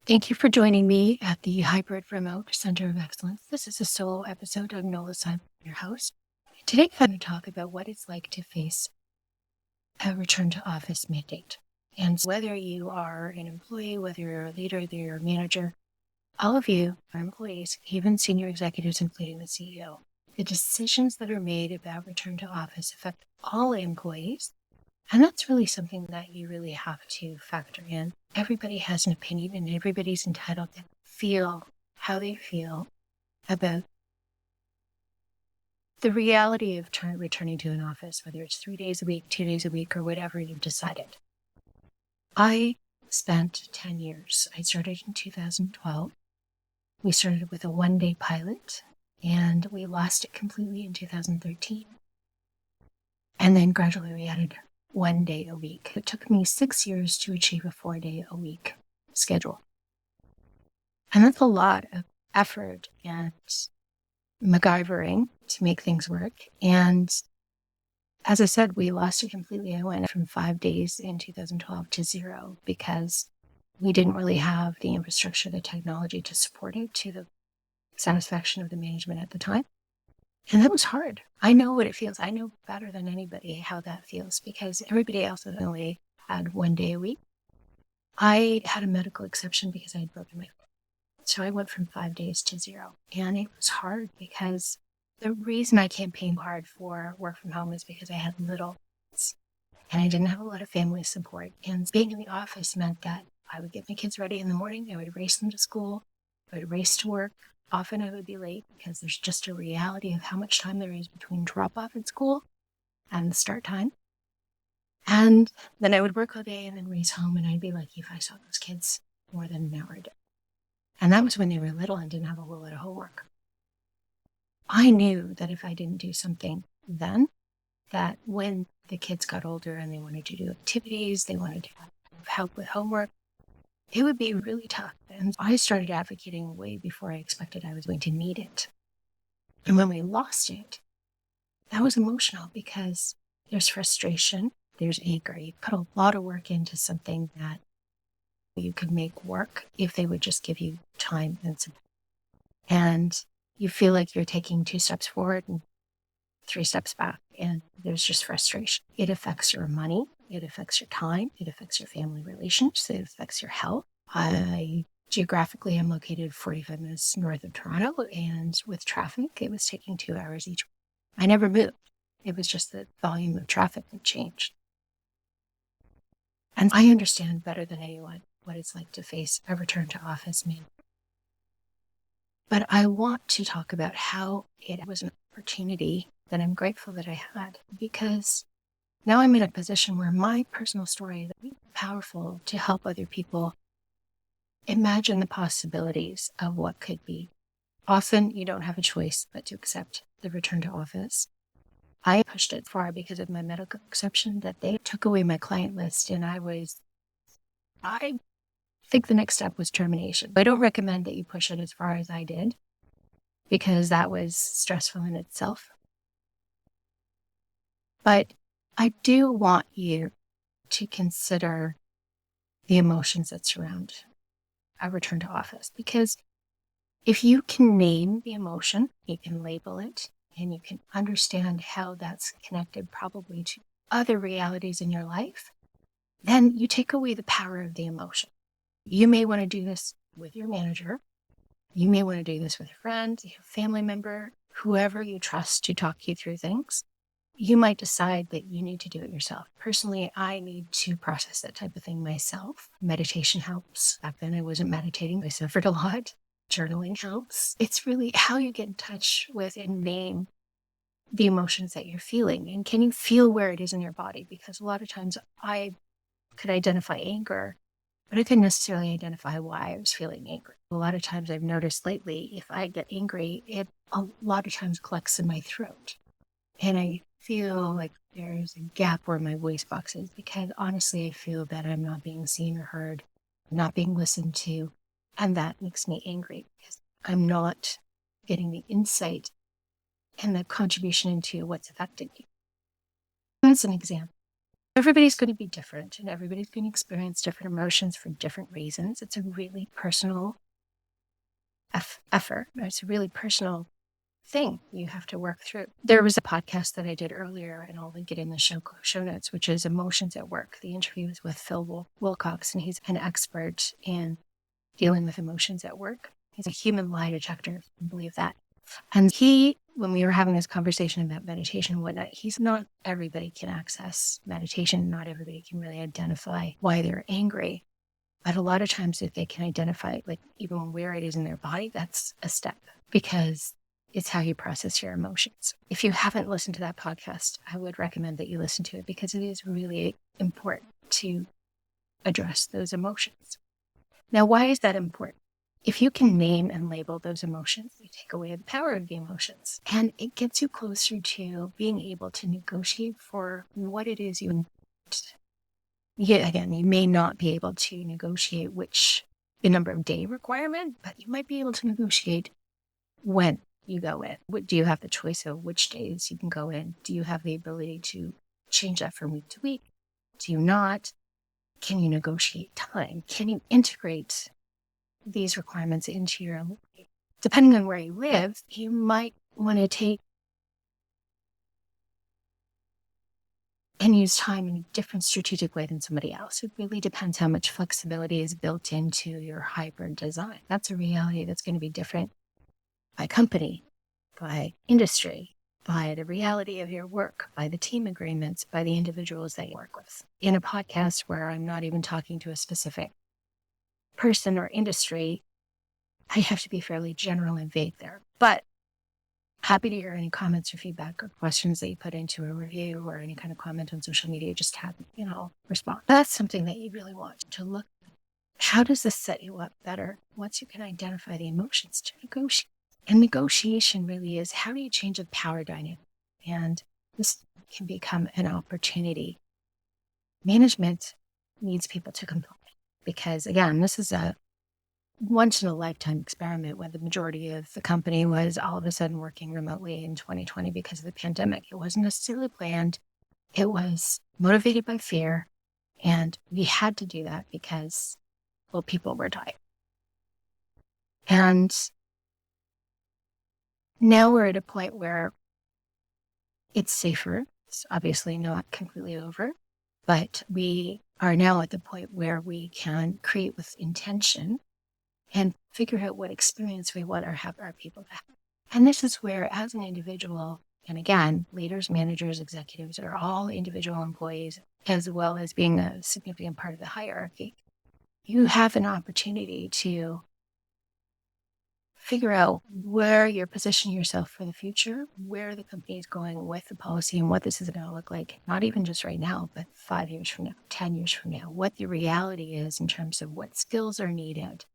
Thank you for joining me at the Hybrid Remote Center of Excellence. This is a solo episode of Nola's. I'm your host. Today, I'm going to talk about what it's like to face a return to office mandate. And whether you are an employee, whether you're a leader, whether you're a manager, all of you are employees, even senior executives, including the CEO. The decisions that are made about return to office affect all employees. And that's really something that you really have to factor in. Everybody has an opinion and everybody's entitled to feel how they feel about the reality of returning to an office, whether it's 3 days a week, 2 days a week, or whatever you've decided. I spent 10 years. I started in 2012. We started with a one-day pilot and we lost it completely in 2013. And then gradually we added 1 day a week. It took me 6 years to achieve a 4-day-a-week schedule. And that's a lot of effort and MacGyvering to make things work. And as I said, we lost it completely. I went from 5 days in 2012 to 0 because we didn't really have the infrastructure, the technology to support it to the satisfaction of the management at the time. And that was hard. I know what it feels. I know better than anybody how that feels because everybody else only had 1 day a week. I had a medical exception because I had broken my foot. So I went from 5 days to 0. And it was hard because the reason I campaigned hard for work from home is because I had little kids and I didn't have a lot of family support. And being in the office meant that I would get my kids ready in the morning. I would race them to school. I would race to work. Often I would be late because there's just a reality of how much time there is between drop-off at school and the start time. And then I would work all day and then race home, and I'd be lucky if I saw those kids more than an hour a day. And that was when they were little and didn't have a whole lot of homework. I knew that if I didn't do something then, that when the kids got older and they wanted to do activities, they wanted to have help with homework, it would be really tough. And I started advocating way before I expected I was going to need it. And when we lost it, that was emotional because there's frustration, there's anger. You put a lot of work into something that you could make work if they would just give you time and support. And you feel like you're taking 2 steps forward and 3 steps back, and there's just frustration. It affects your money, it affects your time, it affects your family relations, it affects your health. Geographically, I'm located 45 minutes north of Toronto, and with traffic, it was taking 2 hours each way. I never moved. It was just the volume of traffic that changed. And I understand better than anyone what it's like to face a return to office mandate. But I want to talk about how it was an opportunity that I'm grateful that I had, because now I'm in a position where my personal story is really powerful to help other people imagine the possibilities of what could be. Often you don't have a choice but to accept the return to office. I pushed it far because of my medical exception that they took away my client list, and I think the next step was termination. I don't recommend that you push it as far as I did because that was stressful in itself. But I do want you to consider the emotions that surround a return to office, because if you can name the emotion, you can label it, and you can understand how that's connected probably to other realities in your life, then you take away the power of the emotion. You may want to do this with your manager. You may want to do this with a friend, a family member, whoever you trust to talk you through things. You might decide that you need to do it yourself. Personally, I need to process that type of thing myself. Meditation helps. Back then I wasn't meditating. I suffered a lot. Journaling helps. It's really how you get in touch with and name the emotions that you're feeling. And can you feel where it is in your body? Because a lot of times I could identify anger, but I couldn't necessarily identify why I was feeling angry. A lot of times I've noticed lately, if I get angry, it a lot of times collects in my throat. And I feel like there's a gap where my voice box is because honestly, I feel that I'm not being seen or heard, not being listened to. And that makes me angry because I'm not getting the insight and the contribution into what's affecting me. That's an example. Everybody's going to be different and everybody's going to experience different emotions for different reasons. It's a really personal effort. It's a really personal thing you have to work through. There was a podcast that I did earlier, and I'll link it in the show notes, which is Emotions at Work. The interview was with Phil Wilcox, and he's an expert in dealing with emotions at work. He's a human lie detector, I believe that. And when we were having this conversation about meditation and whatnot, not everybody can access meditation. Not everybody can really identify why they're angry. But a lot of times if they can identify, like even where it is in their body, that's a step, because it's how you process your emotions. If you haven't listened to that podcast, I would recommend that you listen to it, because it is really important to address those emotions. Now, why is that important? If you can name and label those emotions, you take away the power of the emotions, and it gets you closer to being able to negotiate for what it is you want. Yeah, again, you may not be able to negotiate the number of day requirement, but you might be able to negotiate when you go in. Do you have the choice of which days you can go in? Do you have the ability to change that from week to week? Do you not? Can you negotiate time? Can you integrate these requirements into your life? Depending on where you live, you might want to take and use time in a different strategic way than somebody else. It really depends how much flexibility is built into your hybrid design. That's a reality that's going to be different by company, by industry, by the reality of your work, by the team agreements, by the individuals that you work with. In a podcast where I'm not even talking to a specific person or industry, I have to be fairly general and vague there. But happy to hear any comments or feedback or questions that you put into a review or any kind of comment on social media. Just have, respond. That's something that you really want to look at. How does this set you up better once you can identify the emotions to negotiate? And negotiation really is, how do you change the power dynamic? And this can become an opportunity. Management needs people to comply, because again, this is a once in a lifetime experiment when the majority of the company was all of a sudden working remotely in 2020 because of the pandemic. It wasn't necessarily planned. It was motivated by fear. And we had to do that because, people were dying. And now we're at a point where it's safer. It's obviously not completely over, but we are now at the point where we can create with intention and figure out what experience we want our people to have. And this is where, as an individual, and again, leaders, managers, executives are all individual employees, as well as being a significant part of the hierarchy, you have an opportunity to figure out where you're positioning yourself for the future, where the company is going with the policy, and what this is going to look like, not even just right now, but 5 years from now, 10 years from now, what the reality is in terms of what skills are needed.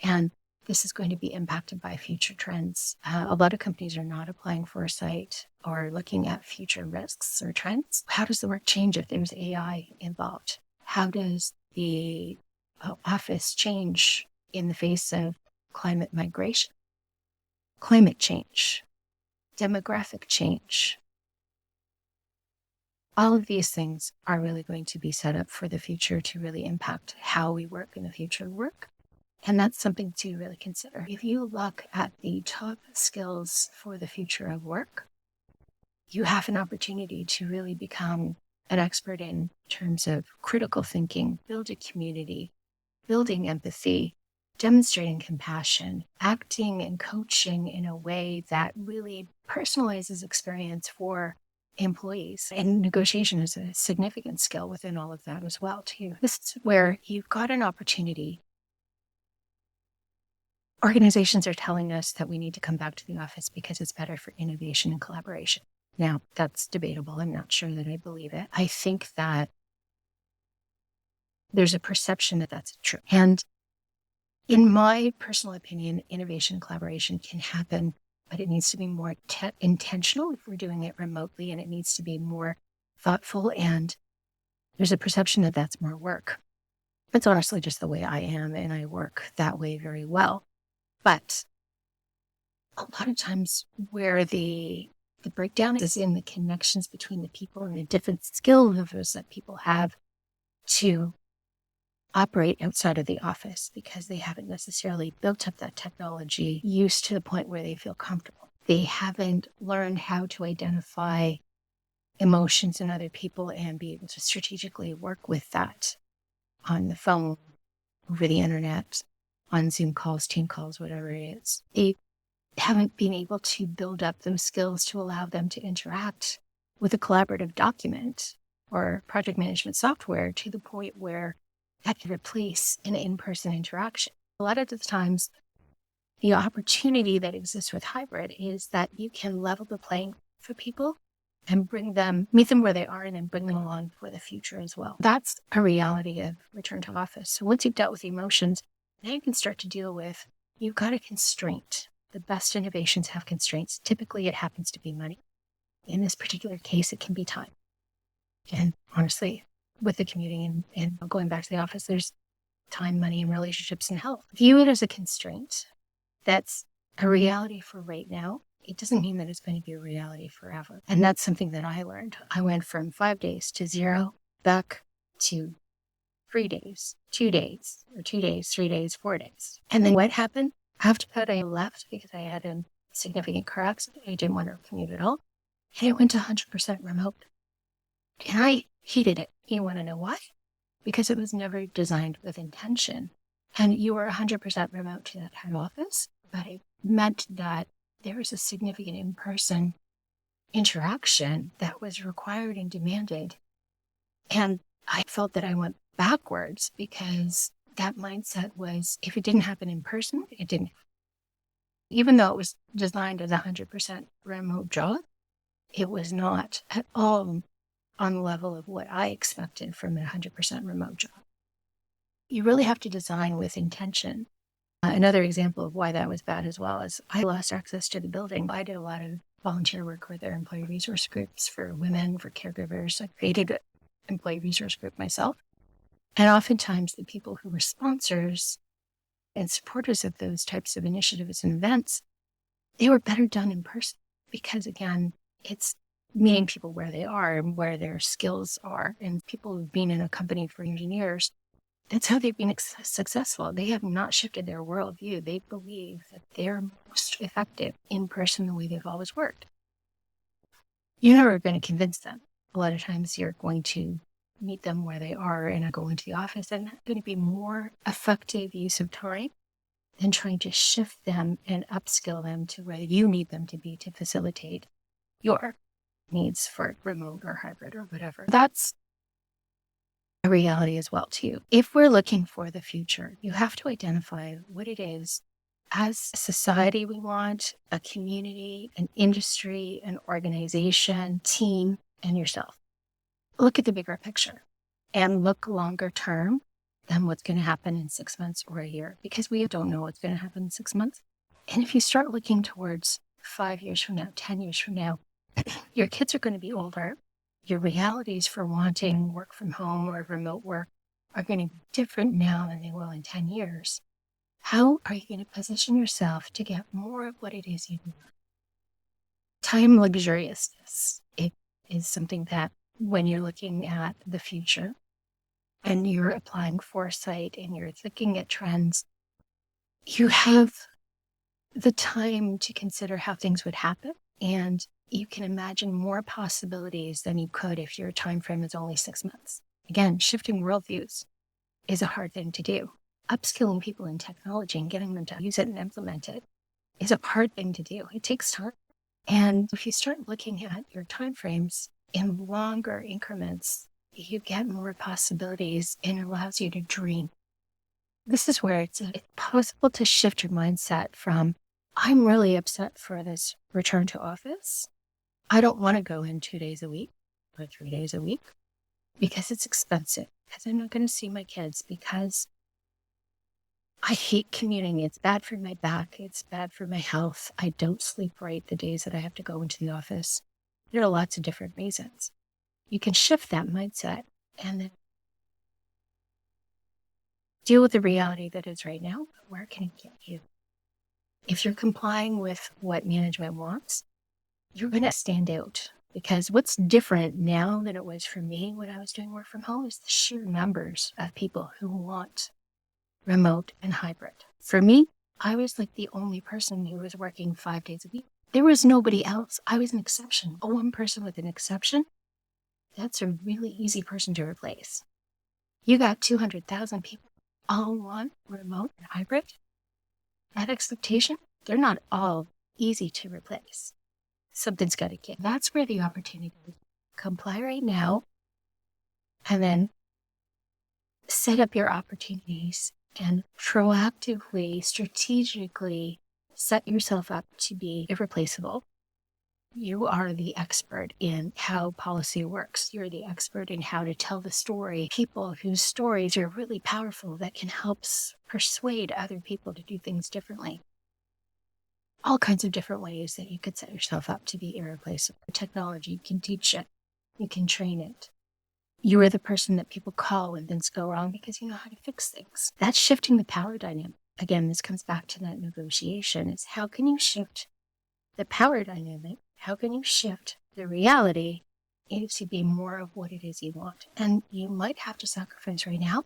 And this is going to be impacted by future trends. A lot of companies are not applying foresight or looking at future risks or trends. How does the work change if there's AI involved? How does the office change in the face of climate migration, climate change, demographic change? All of these things are really going to be set up for the future to really impact how we work in the future of work. And that's something to really consider. If you look at the top skills for the future of work, you have an opportunity to really become an expert in terms of critical thinking, building community, building empathy, demonstrating compassion, acting and coaching in a way that really personalizes experience for employees. And negotiation is a significant skill within all of that as well, too. This is where you've got an opportunity. Organizations are telling us that we need to come back to the office because it's better for innovation and collaboration. Now, that's debatable. I'm not sure that I believe it. I think that there's a perception that that's true. And in my personal opinion, innovation and collaboration can happen, but it needs to be more intentional if we're doing it remotely, and it needs to be more thoughtful. And there's a perception that that's more work. It's honestly just the way I am, and I work that way very well. But a lot of times where the The breakdown is in the connections between the people and the different skill levels that people have to operate outside of the office because they haven't necessarily built up that technology use to the point where they feel comfortable. They haven't learned how to identify emotions in other people and be able to strategically work with that on the phone, over the internet, on Zoom calls, team calls, whatever it is. They haven't been able to build up those skills to allow them to interact with a collaborative document or project management software to the point where that can replace an in-person interaction. A lot of the times, the opportunity that exists with hybrid is that you can level the playing for people and meet them where they are and then bring them along for the future as well. That's a reality of return to office. So once you've dealt with emotions, now you can start to deal with, you've got a constraint. The best innovations have constraints. Typically, it happens to be money. In this particular case, it can be time. And honestly, with the commuting and going back to the office, there's time, money, and relationships and health. View it as a constraint. That's a reality for right now. It doesn't mean that it's going to be a reality forever. And that's something that I learned. I went from 5 days to 0, back to 3 days, 2 days, or 2 days, 3 days, 4 days. And then what happened? After that, I left because I had a significant car accident. I didn't want to commute at all. And it went to 100% remote. And I hated it. You want to know why? Because it was never designed with intention. And you were 100% remote to that head office, but it meant that there was a significant in-person interaction that was required and demanded. And I felt that I went backwards because that mindset was, if it didn't happen in person, it didn't. Even though it was designed as a 100% remote job, it was not at all on the level of what I expected from a 100% remote job. You really have to design with intention. Another example of why that was bad as well is I lost access to the building. I did a lot of volunteer work with their employee resource groups for women, for caregivers. I created an employee resource group myself. And oftentimes the people who were sponsors and supporters of those types of initiatives and events, they were better done in person because, again, it's meeting people where they are and where their skills are. And people who've been in a company for years, that's how they've been successful. They have not shifted their worldview. They believe that they're most effective in person the way they've always worked. You're never going to convince them. A lot of times you're going to meet them where they are and go into the office, and that's going to be more effective use of time than trying to shift them and upskill them to where you need them to be to facilitate your needs for remote or hybrid or whatever. That's a reality as well too. If we're looking for the future, you have to identify what it is as a society we want, a community, an industry, an organization, team, and yourself. Look at the bigger picture and look longer term than what's going to happen in 6 months or a year, because we don't know what's going to happen in 6 months. And if you start looking towards 5 years from now, 10 years from now, your kids are going to be older. Your realities for wanting work from home or remote work are going to be different now than they will in 10 years. How are you going to position yourself to get more of what it is you want? Time luxuriousness. It is something that when you're looking at the future and you're applying foresight and you're looking at trends, you have the time to consider how things would happen, and you can imagine more possibilities than you could if your time frame is only 6 months. Again, shifting worldviews is a hard thing to do. Upskilling people in technology and getting them to use it and implement it is a hard thing to do. It takes time. And if you start looking at your time frames in longer increments, you get more possibilities and it allows you to dream. This is where it's possible to shift your mindset from, I'm really upset for this return to office. I don't want to go in 2 days a week or 3 days a week because it's expensive, because I'm not going to see my kids, because I hate commuting. It's bad for my back. It's bad for my health. I don't sleep right the days that I have to go into the office. There are lots of different reasons. You can shift that mindset and then deal with the reality that is right now. But where can it get you? If you're complying with what management wants, you're going to stand out. Because what's different now than it was for me when I was doing work from home is the sheer numbers of people who want remote and hybrid. For me, I was like the only person who was working 5 days a week. There was nobody else. I was an exception. A one person with an exception, that's a really easy person to replace. You got 200,000 people all want remote and hybrid. That expectation, they're not all easy to replace. Something's got to give. That's where the opportunity is. Comply right now and then set up your opportunities and proactively, strategically set yourself up to be irreplaceable. You are the expert in how policy works. You're the expert in how to tell the story. People whose stories are really powerful that can help persuade other people to do things differently. All kinds of different ways that you could set yourself up to be irreplaceable. Technology, you can teach it. You can train it. You are the person that people call when things go wrong because you know how to fix things. That's shifting the power dynamic. Again, this comes back to that negotiation. Is how can you shift the power dynamic? How can you shift the reality to be more of what it is you want? And you might have to sacrifice right now,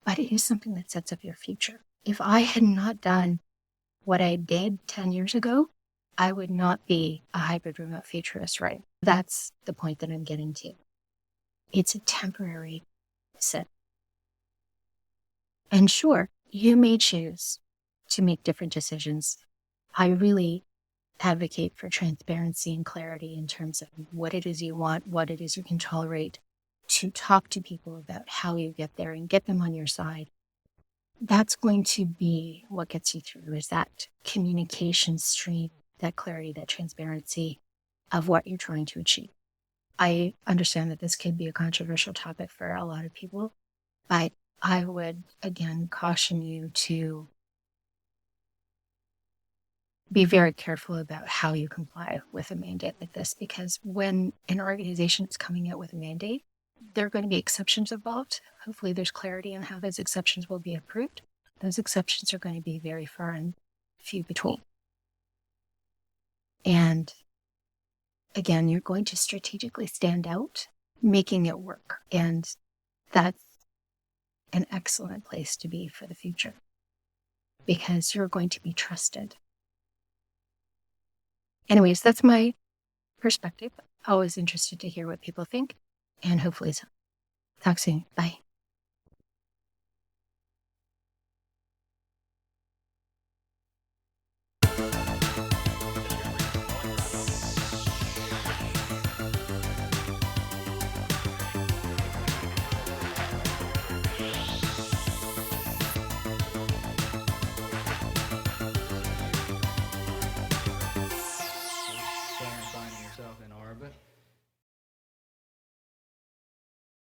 but it is something that sets up your future. If I had not done what I did 10 years ago, I would not be a hybrid remote futurist, right? That's the point that I'm getting to. It's a temporary set. And sure, you may choose to make different decisions. I really advocate for transparency and clarity in terms of what it is you want, what it is you can tolerate, to talk to people about how you get there and get them on your side. That's going to be what gets you through, is that communication stream, that clarity, that transparency of what you're trying to achieve. I understand that this could be a controversial topic for a lot of people, but I would, again, caution you to be very careful about how you comply with a mandate like this, because when an organization is coming out with a mandate, there are going to be exceptions involved. Hopefully there's clarity on how those exceptions will be approved. Those exceptions are going to be very far and few between. And again, you're going to strategically stand out, making it work. And that's an excellent place to be for the future, because you're going to be trusted. Anyways, that's my perspective. Always interested to hear what people think, and hopefully talk soon. Bye.